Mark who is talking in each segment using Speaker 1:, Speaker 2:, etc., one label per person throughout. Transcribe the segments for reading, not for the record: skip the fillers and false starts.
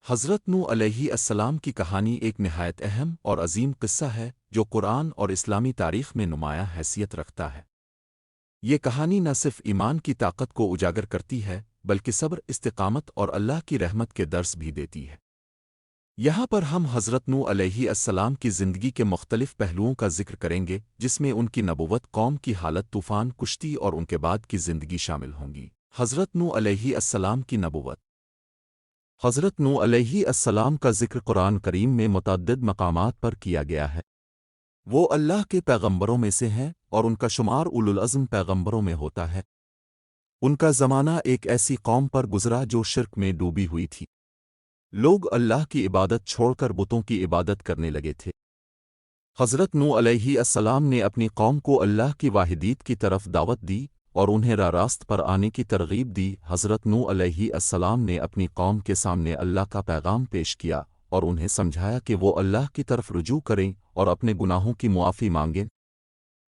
Speaker 1: حضرت نوح علیہ السلام کی کہانی ایک نہایت اہم اور عظیم قصہ ہے جو قرآن اور اسلامی تاریخ میں نمایاں حیثیت رکھتا ہے۔ یہ کہانی نہ صرف ایمان کی طاقت کو اجاگر کرتی ہے بلکہ صبر، استقامت اور اللہ کی رحمت کے درس بھی دیتی ہے۔ یہاں پر ہم حضرت نوح علیہ السلام کی زندگی کے مختلف پہلوؤں کا ذکر کریں گے، جس میں ان کی نبوت، قوم کی حالت، طوفان کشتی اور ان کے بعد کی زندگی شامل ہوں گی۔ حضرت نوح علیہ السلام کی نبوت۔ حضرت نوح علیہ السلام کا ذکر قرآن کریم میں متعدد مقامات پر کیا گیا ہے۔ وہ اللہ کے پیغمبروں میں سے ہیں اور ان کا شمار اولو العزم پیغمبروں میں ہوتا ہے۔ ان کا زمانہ ایک ایسی قوم پر گزرا جو شرک میں ڈوبی ہوئی تھی۔ لوگ اللہ کی عبادت چھوڑ کر بتوں کی عبادت کرنے لگے تھے۔ حضرت نوح علیہ السلام نے اپنی قوم کو اللہ کی واحدیت کی طرف دعوت دی اور انہیں راست پر آنے کی ترغیب دی۔ حضرت نوح علیہ السلام نے اپنی قوم کے سامنے اللہ کا پیغام پیش کیا اور انہیں سمجھایا کہ وہ اللہ کی طرف رجوع کریں اور اپنے گناہوں کی معافی مانگیں،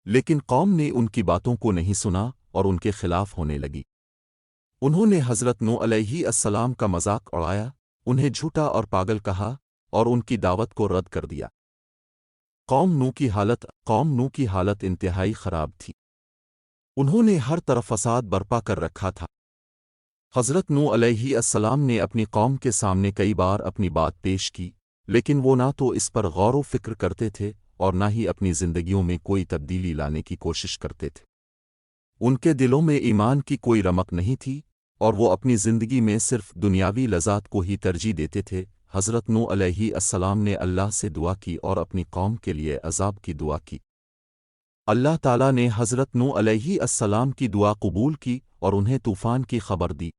Speaker 1: لیکن قوم نے ان کی باتوں کو نہیں سنا اور ان کے خلاف ہونے لگی۔ انہوں نے حضرت نوح علیہ السلام کا مذاق اڑایا، انہیں جھوٹا اور پاگل کہا اور ان کی دعوت کو رد کر دیا۔ قوم نوح کی حالت انتہائی خراب تھی۔ انہوں نے ہر طرف فساد برپا کر رکھا تھا۔ حضرت نوح علیہ السلام نے اپنی قوم کے سامنے کئی بار اپنی بات پیش کی، لیکن وہ نہ تو اس پر غور و فکر کرتے تھے اور نہ ہی اپنی زندگیوں میں کوئی تبدیلی لانے کی کوشش کرتے تھے۔ ان کے دلوں میں ایمان کی کوئی رمق نہیں تھی اور وہ اپنی زندگی میں صرف دنیاوی لذات کو ہی ترجیح دیتے تھے۔ حضرت نوح علیہ السلام نے اللہ سے دعا کی اور اپنی قوم کے لیے عذاب کی دعا کی۔ اللہ تعالیٰ نے حضرت نوح علیہ السلام کی دعا قبول کی اور انہیں طوفان کی خبر دی۔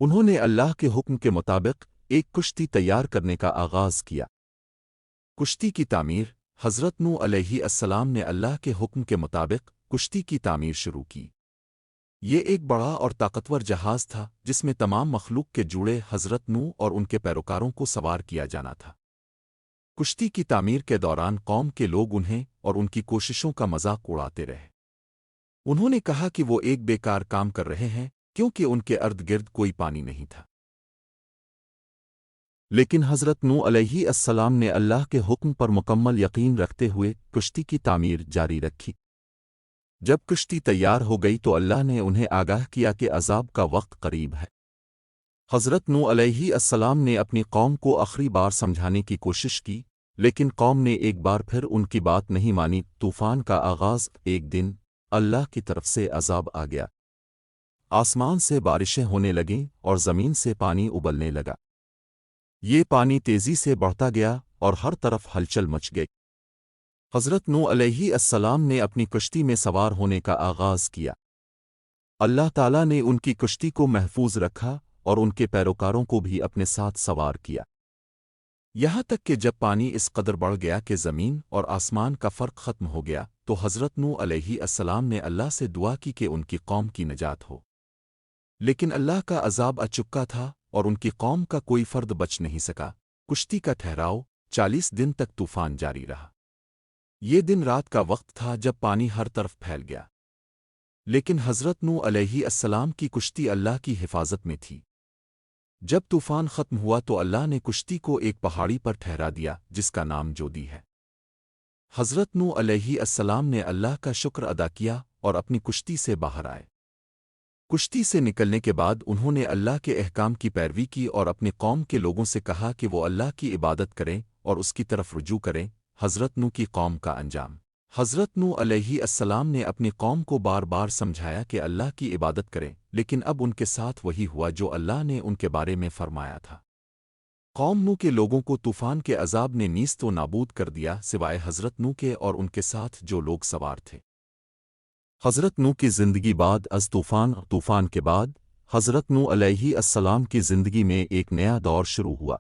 Speaker 1: انہوں نے اللہ کے حکم کے مطابق ایک کشتی تیار کرنے کا آغاز کیا۔ کشتی کی تعمیر۔ حضرت نوح علیہ السلام نے اللہ کے حکم کے مطابق کشتی کی تعمیر شروع کی۔ یہ ایک بڑا اور طاقتور جہاز تھا جس میں تمام مخلوق کے جوڑے حضرت نوح اور ان کے پیروکاروں کو سوار کیا جانا تھا۔ کشتی کی تعمیر کے دوران قوم کے لوگ انہیں اور ان کی کوششوں کا مذاق اڑاتے رہے۔ انہوں نے کہا کہ وہ ایک بیکار کام کر رہے ہیں کیونکہ ان کے ارد گرد کوئی پانی نہیں تھا۔ لیکن حضرت نوح علیہ السلام نے اللہ کے حکم پر مکمل یقین رکھتے ہوئے کشتی کی تعمیر جاری رکھی۔ جب کشتی تیار ہو گئی تو اللہ نے انہیں آگاہ کیا کہ عذاب کا وقت قریب ہے۔ حضرت نوح علیہ السلام نے اپنی قوم کو آخری بار سمجھانے کی کوشش کی، لیکن قوم نے ایک بار پھر ان کی بات نہیں مانی۔ طوفان کا آغاز۔ ایک دن اللہ کی طرف سے عذاب آ گیا۔ آسمان سے بارشیں ہونے لگیں اور زمین سے پانی ابلنے لگا۔ یہ پانی تیزی سے بڑھتا گیا اور ہر طرف ہلچل مچ گئی۔ حضرت نوح علیہ السلام نے اپنی کشتی میں سوار ہونے کا آغاز کیا۔ اللہ تعالیٰ نے ان کی کشتی کو محفوظ رکھا اور ان کے پیروکاروں کو بھی اپنے ساتھ سوار کیا، یہاں تک کہ جب پانی اس قدر بڑھ گیا کہ زمین اور آسمان کا فرق ختم ہو گیا تو حضرت نوح علیہ السلام نے اللہ سے دعا کی کہ ان کی قوم کی نجات ہو، لیکن اللہ کا عذاب آ چکا تھا اور ان کی قوم کا کوئی فرد بچ نہیں سکا۔ کشتی کا ٹھہراؤ۔ 40 دن تک طوفان جاری رہا۔ یہ دن رات کا وقت تھا جب پانی ہر طرف پھیل گیا، لیکن حضرت نوح علیہ السلام کی کشتی اللہ کی حفاظت میں تھی۔ جب طوفان ختم ہوا تو اللہ نے کشتی کو ایک پہاڑی پر ٹھہرا دیا جس کا نام جودی ہے۔ حضرت نوح علیہ السلام نے اللہ کا شکر ادا کیا اور اپنی کشتی سے باہر آئے۔ کشتی سے نکلنے کے بعد انہوں نے اللہ کے احکام کی پیروی کی اور اپنی قوم کے لوگوں سے کہا کہ وہ اللہ کی عبادت کریں اور اس کی طرف رجوع کریں۔ حضرت نوح کی قوم کا انجام۔ حضرت نوح علیہ السلام نے اپنی قوم کو بار بار سمجھایا کہ اللہ کی عبادت کریں، لیکن اب ان کے ساتھ وہی ہوا جو اللہ نے ان کے بارے میں فرمایا تھا۔ قوم نوح کے لوگوں کو طوفان کے عذاب نے نیست و نابود کر دیا سوائے حضرت نوح کے اور ان کے ساتھ جو لوگ سوار تھے۔ حضرت نوح کی زندگی بعد از طوفان۔ طوفان کے بعد حضرت نوح علیہ السلام کی زندگی میں ایک نیا دور شروع ہوا۔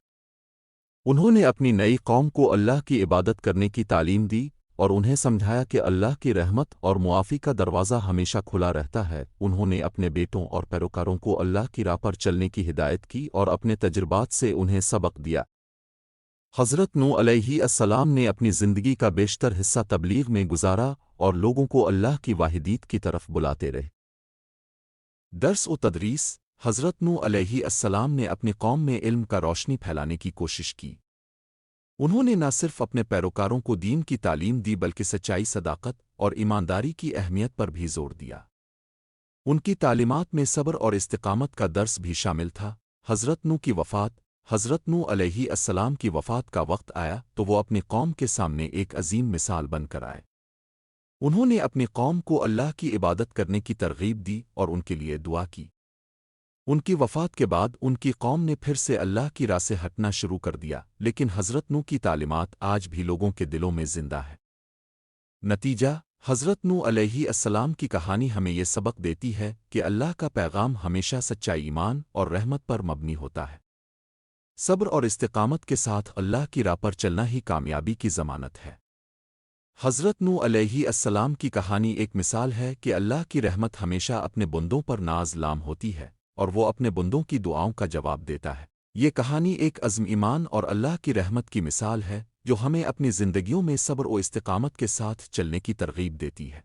Speaker 1: انہوں نے اپنی نئی قوم کو اللہ کی عبادت کرنے کی تعلیم دی اور انہیں سمجھایا کہ اللہ کی رحمت اور معافی کا دروازہ ہمیشہ کھلا رہتا ہے۔ انہوں نے اپنے بیٹوں اور پیروکاروں کو اللہ کی راہ پر چلنے کی ہدایت کی اور اپنے تجربات سے انہیں سبق دیا۔ حضرت نوح علیہ السلام نے اپنی زندگی کا بیشتر حصہ تبلیغ میں گزارا اور لوگوں کو اللہ کی واحدیت کی طرف بلاتے رہے۔ درس و تدریس۔ حضرت نوح علیہ السلام نے اپنی قوم میں علم کا روشنی پھیلانے کی کوشش کی۔ انہوں نے نہ صرف اپنے پیروکاروں کو دین کی تعلیم دی بلکہ سچائی، صداقت اور ایمانداری کی اہمیت پر بھی زور دیا۔ ان کی تعلیمات میں صبر اور استقامت کا درس بھی شامل تھا۔ حضرت نوح علیہ السلام کی وفات کا وقت آیا تو وہ اپنی قوم کے سامنے ایک عظیم مثال بن کر آئے۔ انہوں نے اپنی قوم کو اللہ کی عبادت کرنے کی ترغیب دی اور ان کے لیے دعا کی۔ ان کی وفات کے بعد ان کی قوم نے پھر سے اللہ کی راہ سے ہٹنا شروع کر دیا، لیکن حضرت نوح کی تعلیمات آج بھی لوگوں کے دلوں میں زندہ ہے۔ نتیجہ، حضرت نوح علیہ السلام کی کہانی ہمیں یہ سبق دیتی ہے کہ اللہ کا پیغام ہمیشہ سچائی، ایمان اور رحمت پر مبنی ہوتا ہے۔ صبر اور استقامت کے ساتھ اللہ کی راہ پر چلنا ہی کامیابی کی ضمانت ہے۔ حضرت نوح علیہ السلام کی کہانی ایک مثال ہے کہ اللہ کی رحمت ہمیشہ اپنے بندوں پر ناز لام ہوتی ہے اور وہ اپنے بندوں کی دعاؤں کا جواب دیتا ہے۔ یہ کہانی ایک عزم، ایمان اور اللہ کی رحمت کی مثال ہے جو ہمیں اپنی زندگیوں میں صبر و استقامت کے ساتھ چلنے کی ترغیب دیتی ہے۔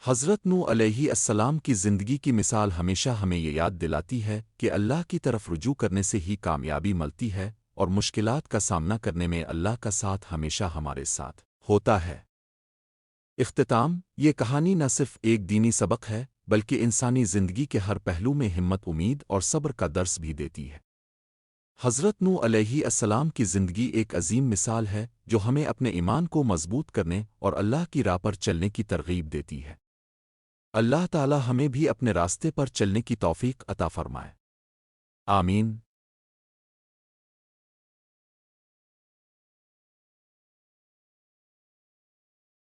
Speaker 1: حضرت نوح علیہ السلام کی زندگی کی مثال ہمیشہ ہمیں یہ یاد دلاتی ہے کہ اللہ کی طرف رجوع کرنے سے ہی کامیابی ملتی ہے اور مشکلات کا سامنا کرنے میں اللہ کا ساتھ ہمیشہ ہمارے ساتھ ہوتا ہے۔ اختتام، یہ کہانی نہ صرف ایک دینی سبق ہے بلکہ انسانی زندگی کے ہر پہلو میں ہمت، امید اور صبر کا درس بھی دیتی ہے۔ حضرت نوح علیہ السلام کی زندگی ایک عظیم مثال ہے جو ہمیں اپنے ایمان کو مضبوط کرنے اور اللہ کی راہ پر چلنے کی ترغیب دیتی ہے۔ اللہ تعالی ہمیں بھی اپنے راستے پر چلنے کی توفیق عطا فرمائے۔ آمین۔